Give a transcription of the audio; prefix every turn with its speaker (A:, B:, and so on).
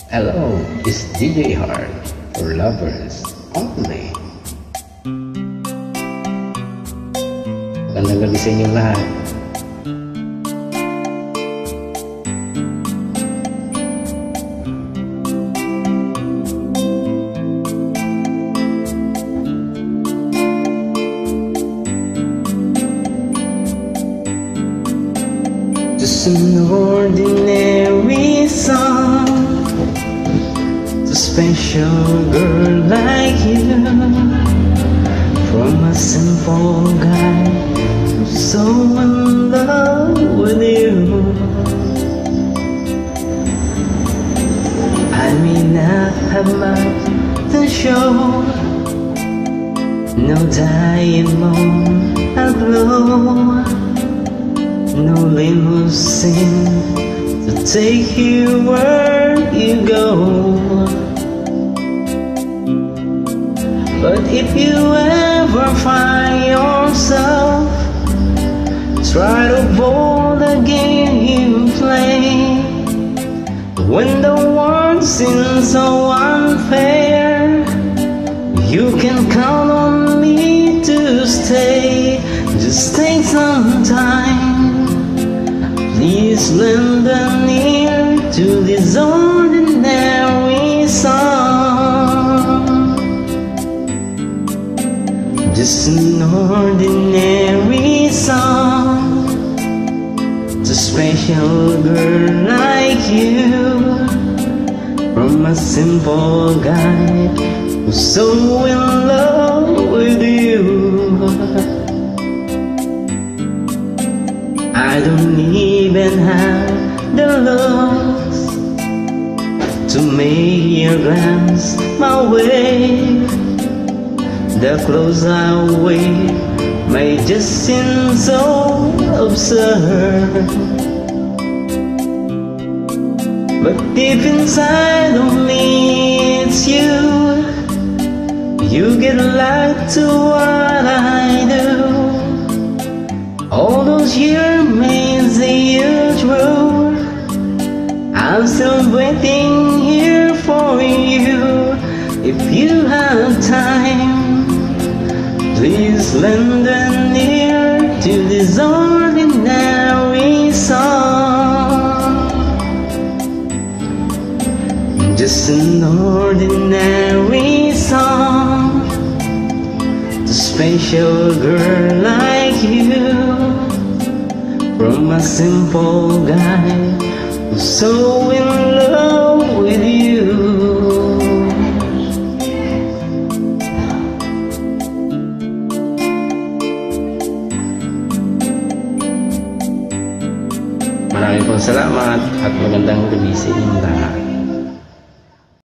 A: Hello, it's DJ Hard for lovers only. Magandang gabi sa inyong lahat. Just an ordinary song to a special girl like you, from a simple guy who's so in love with you. I may not have much to show, no diamond aglow, no limousine to take you where you go. But if you ever find yourself, try to board the game you play. When the world seems so unfair, you can count on me to stay. Just take some time, please lend an ear to this ordinary song. Just an ordinary song to a special girl like you, from a simple guy who's so in love with you. I don't even have the looks to make you glance my way. The clothes I wear may just seem so absurd, but deep inside of me it's you. You get light to what I do. All those years may say you're true, I'm still waiting here for you. If you have time, please lend an ear to this ordinary song. Just an ordinary song to a special girl like you, from a simple guy who's so in love with you. Maraming salamat at magandang gabi sa inyong lahat.